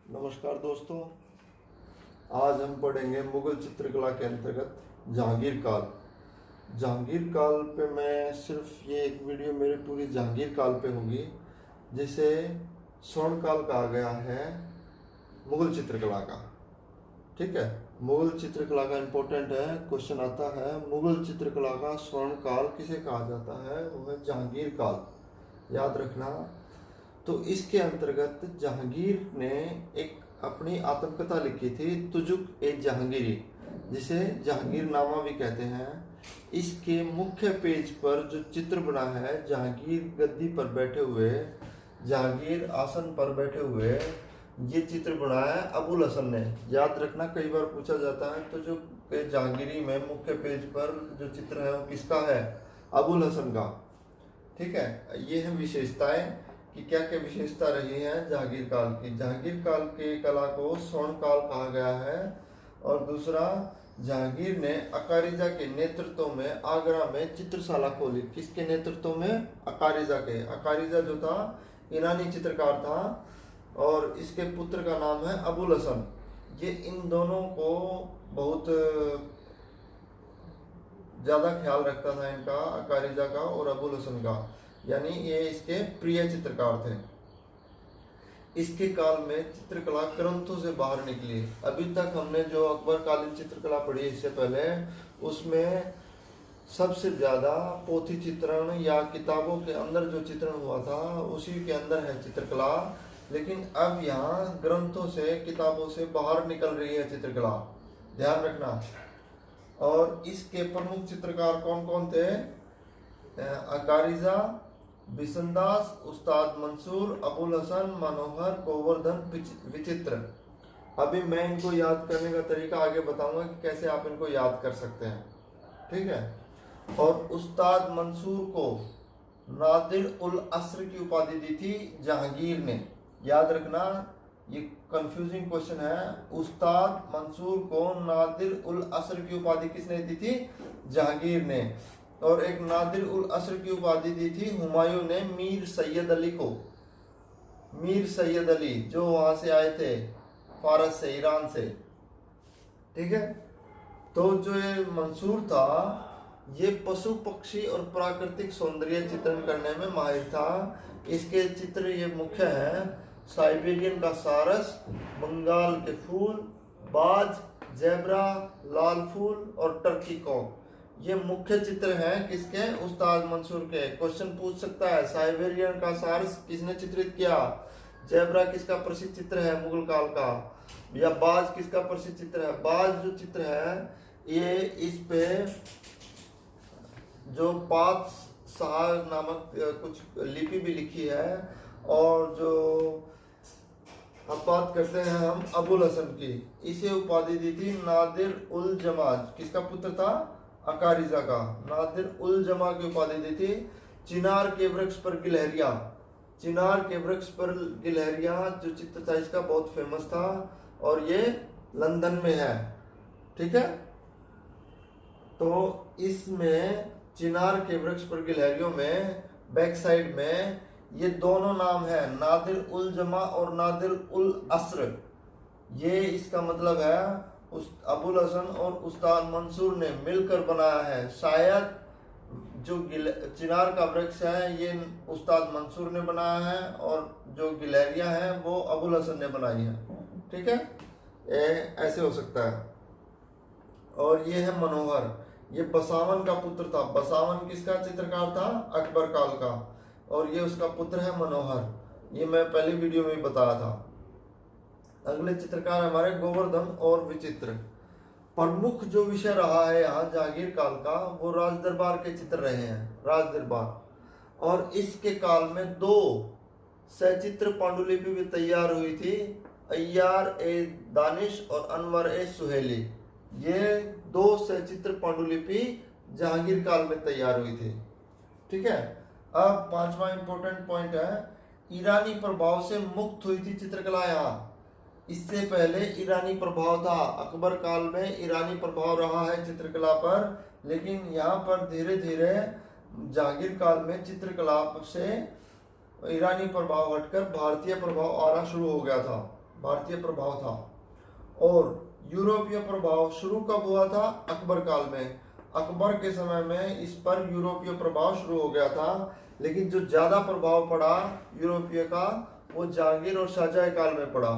नमस्कार दोस्तों। आज हम पढ़ेंगे मुगल चित्रकला के अंतर्गत जहांगीर काल। जहांगीर काल पे मैं सिर्फ ये एक वीडियो मेरी पूरी जहांगीर काल पे होगी, जिसे स्वर्ण काल कहा गया है मुगल चित्रकला का। ठीक है, मुगल चित्रकला का इम्पोर्टेंट है, क्वेश्चन आता है मुगल चित्रकला का स्वर्ण काल किसे कहा जाता है, वो है जहांगीर काल। याद रखना। तो इसके अंतर्गत जहांगीर ने एक अपनी आत्मकथा लिखी थी, तुजुक ए जहांगीरी, जिसे जहांगीरनामा भी कहते हैं। इसके मुख्य पेज पर जो चित्र बना है, जहांगीर गद्दी पर बैठे हुए, जहांगीर आसन पर बैठे हुए, ये चित्र बनाया है अबुल हसन ने। याद रखना, कई बार पूछा जाता है तो जो जहांगीरी में मुख्य पेज पर जो चित्र है वो किसका है, अबुल हसन का। ठीक है, ये है विशेषताएं कि क्या क्या विशेषता रही है जहांगीर काल की। जहांगीर काल के कला को स्वर्ण काल कहा गया है। और दूसरा, जहांगीर ने अकारिजा के नेतृत्व में आगरा में चित्रशाला खोली। किसके नेतृत्व में? अकारिजा के। अकारिजा जो था ईरानी चित्रकार था और इसके पुत्र का नाम है अबुल हसन। ये इन दोनों को बहुत ज़्यादा ख्याल रखता था इनका, अकारिजा का और अबुल हसन का, यानी ये इसके प्रिय चित्रकार थे। इसके काल में चित्रकला ग्रंथों से बाहर निकली। अभी तक हमने जो अकबर कालीन चित्रकला पढ़ी इससे पहले, उसमें सबसे ज़्यादा पोथी चित्रण या किताबों के अंदर जो चित्रण हुआ था उसी के अंदर है चित्रकला। लेकिन अब यहाँ ग्रंथों से, किताबों से बाहर निकल रही है चित्रकला, ध्यान रखना। और इसके प्रमुख चित्रकार कौन कौन थे? अकारिजा, बिसनदास, उस्ताद मंसूर, अबुल हसन, मनोहर, गोवर्धन, विचित्र। अभी मैं इनको याद करने का तरीका आगे बताऊंगा कि कैसे आप इनको याद कर सकते हैं। ठीक है। और उस्ताद मंसूर को नादिर उल असर की उपाधि दी थी जहांगीर ने। याद रखना, ये कंफ्यूजिंग क्वेश्चन है। उस्ताद मंसूर को नादिर उल असर की उपाधि किसने दी थी? जहांगीर ने। और एक नादिर उल असर की उपाधि दी थी हुमायूं ने मीर सैयद अली को। मीर सैयद अली जो वहां से आए थे, फारस से, ईरान से। ठीक है। तो जो ये मंसूर था, ये पशु पक्षी और प्राकृतिक सौंदर्य चित्रण करने में माहिर था। इसके चित्र ये मुख्य है: साइबेरियन का सारस, बंगाल के फूल, बाज, जेब्रा, लाल फूल और टर्की कॉक। ये मुख्य चित्र हैं किसके? उस्ताद मंसूर के। क्वेश्चन पूछ सकता है, साइबेरियन का सारस किसने चित्रित किया? जेब्रा किसका प्रसिद्ध चित्र है मुगल काल का? या बाज किसका प्रसिद्ध चित्र है? बाज जो चित्र है, ये इस पे जो पात शाह नामक कुछ लिपि भी लिखी है। और जो अब बात करते हैं हम अबुल हसन की, इसे उपाधि दी थी नादिर उल जमा। किसका पुत्र था? अकारिजा का। नादिर उल जमा की उपाधि दी थी। चिनार के वृक्ष पर गिलहरिया। चिनार के वृक्ष पर गिलहरिया जो चित्र था इसका बहुत फेमस था और ये लंदन में है। ठीक है। तो इसमें चिनार के वृक्ष पर गिलहरियों में बैक साइड में ये दोनों नाम है, नादिर उल जमा और नादिर उल असर। ये इसका मतलब है उस अबुल हसन और उस्ताद मंसूर ने मिलकर बनाया है। शायद जो चिनार का वृक्ष है ये उस्ताद मंसूर ने बनाया है और जो गिलहरियां हैं वो अबुल हसन ने बनाई है। ठीक है, ऐसे हो सकता है। और ये है मनोहर, ये बसावन का पुत्र था। बसावन किसका चित्रकार था? अकबर काल का। और ये उसका पुत्र है मनोहर। ये मैं पहले वीडियो में बताया था। अगले चित्रकार हमारे गोवर्धन और विचित्र। प्रमुख जो विषय रहा है यहाँ जहांगीर काल का, वो राज दरबार के चित्र रहे हैं, राज दरबार। और इसके काल में 2 सचित्र पांडुलिपि भी तैयार हुई थी, अय्यार ए दानिश और अनवर ए सुहेली। ये 2 सचित्र पांडुलिपि जहांगीर काल में तैयार हुई थी। ठीक है। अब 5वां इंपॉर्टेंट पॉइंट है, ईरानी प्रभाव से मुक्त हुई थी चित्रकला यहाँ। इससे पहले ईरानी प्रभाव था, अकबर काल में ईरानी प्रभाव रहा है चित्रकला पर, लेकिन यहाँ पर धीरे धीरे जहांगीर काल में चित्रकला से ईरानी प्रभाव हटकर भारतीय प्रभाव आना शुरू हो गया था। भारतीय प्रभाव था। और यूरोपीय प्रभाव शुरू कब हुआ था? अकबर काल में। अकबर के समय में इस पर यूरोपीय प्रभाव शुरू हो गया था, लेकिन जो ज़्यादा प्रभाव पड़ा यूरोपीय का वो जहांगीर और शाहजहां काल में पड़ा।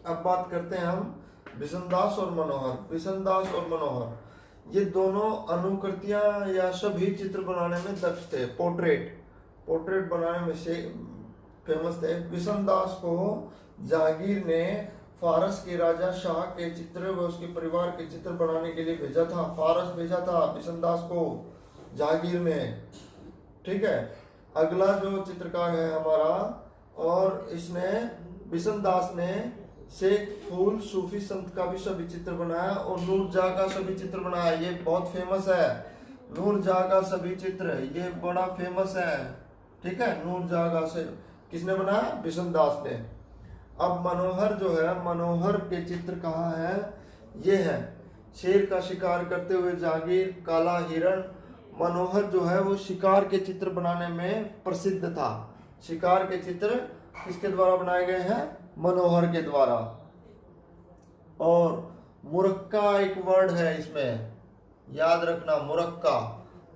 अब बात करते हैं हम बिशनदास और मनोहर। बिशनदास और मनोहर ये दोनों अनुकृतियां या सभी चित्र बनाने में दक्ष थे। पोर्ट्रेट बनाने में से फेमस थे। बिशनदास को जहांगीर ने फारस के राजा शाह के चित्र व उसके परिवार के चित्र बनाने के लिए भेजा था। फारस भेजा था बिशनदास को जहांगीर ने। ठीक है, अगला जो चित्रकार है हमारा, और इसने बिशनदास ने शेख फूल सूफी संत का भी सभी चित्र बनाया और नूरजहां का सभी चित्र बनाया। ये बहुत फेमस है, नूरजहां का सभी चित्र, ये बड़ा फेमस है। ठीक है, नूरजहां का से किसने बनाया? बिशनदास ने। अब मनोहर जो है, मनोहर के चित्र कहाँ है? ये है शेर का शिकार करते हुए जहांगीर, काला हिरण। मनोहर जो है वो शिकार के चित्र बनाने में प्रसिद्ध था। शिकार के चित्र किसके द्वारा बनाए गए हैं? मनोहर के द्वारा। और मुरक्का एक वर्ड है इसमें, याद रखना, मुरक्का।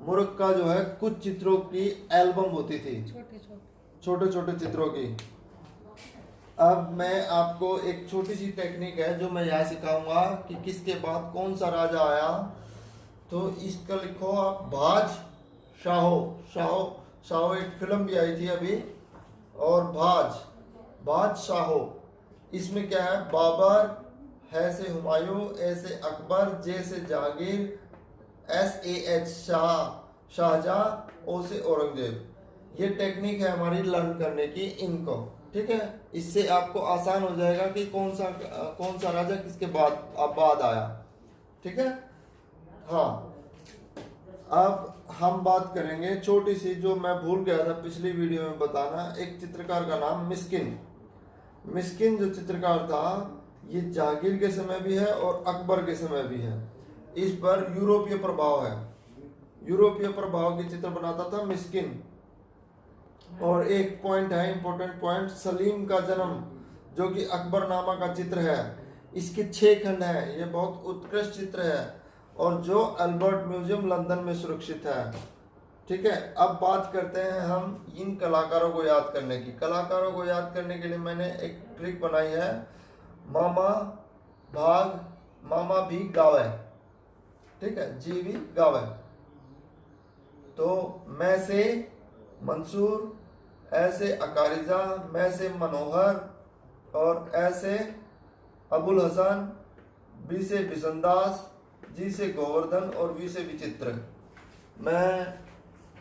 मुरक्का जो है कुछ चित्रों की एल्बम होती थी, छोटे छोटे चित्रों की। अब मैं आपको एक छोटी सी टेक्निक है जो मैं यहाँ सिखाऊंगा कि किसके बाद कौन सा राजा आया। तो इसका लिखो आप भाज शाहो। शाहो एक फिल्म भी आई थी अभी। और भाज शाहो, इसमें क्या है? बाबर, है से हुमायूं, ए से अकबर, जे से जहांगीर, SAH शाहजहां, ओ से औरंगजेब। ये टेक्निक है हमारी लर्न करने की इनको। ठीक है, इससे आपको आसान हो जाएगा कि कौन सा राजा किसके बाद आया। ठीक है, हाँ। अब हम बात करेंगे छोटी सी, जो मैं भूल गया था पिछली वीडियो में बताना, एक चित्रकार का नाम मिस्किन जो चित्रकार था, ये जहांगीर के समय भी है और अकबर के समय भी है। इस पर यूरोपीय प्रभाव है, यूरोपीय प्रभाव के चित्र बनाता था मिस्किन। और एक पॉइंट है, इंपॉर्टेंट पॉइंट, सलीम का जन्म जो कि अकबरनामा का चित्र है, इसके 6 खंड हैं। ये बहुत उत्कृष्ट चित्र है और जो अल्बर्ट म्यूजियम लंदन में सुरक्षित है। ठीक है, अब बात करते हैं हम इन कलाकारों को याद करने की। कलाकारों को याद करने के लिए मैंने एक ट्रिक बनाई है, मामा भी गावे। ठीक है, जी भी गावे। तो मैं से मंसूर, ऐसे अकारिजा, मैं से मनोहर, और ऐसे अबुल हसन, बी से बिशनदास, जी से गोवर्धन और वी से विचित्र। मैं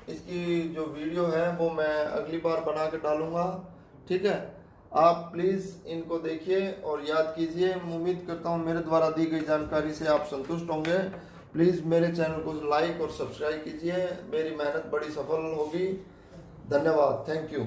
इसकी जो वीडियो है वो मैं अगली बार बना के डालूंगा। ठीक है, आप प्लीज़ इनको देखिए और याद कीजिए। उम्मीद करता हूँ मेरे द्वारा दी गई जानकारी से आप संतुष्ट होंगे। प्लीज़ मेरे चैनल को लाइक और सब्सक्राइब कीजिए, मेरी मेहनत बड़ी सफल होगी। धन्यवाद, थैंक यू।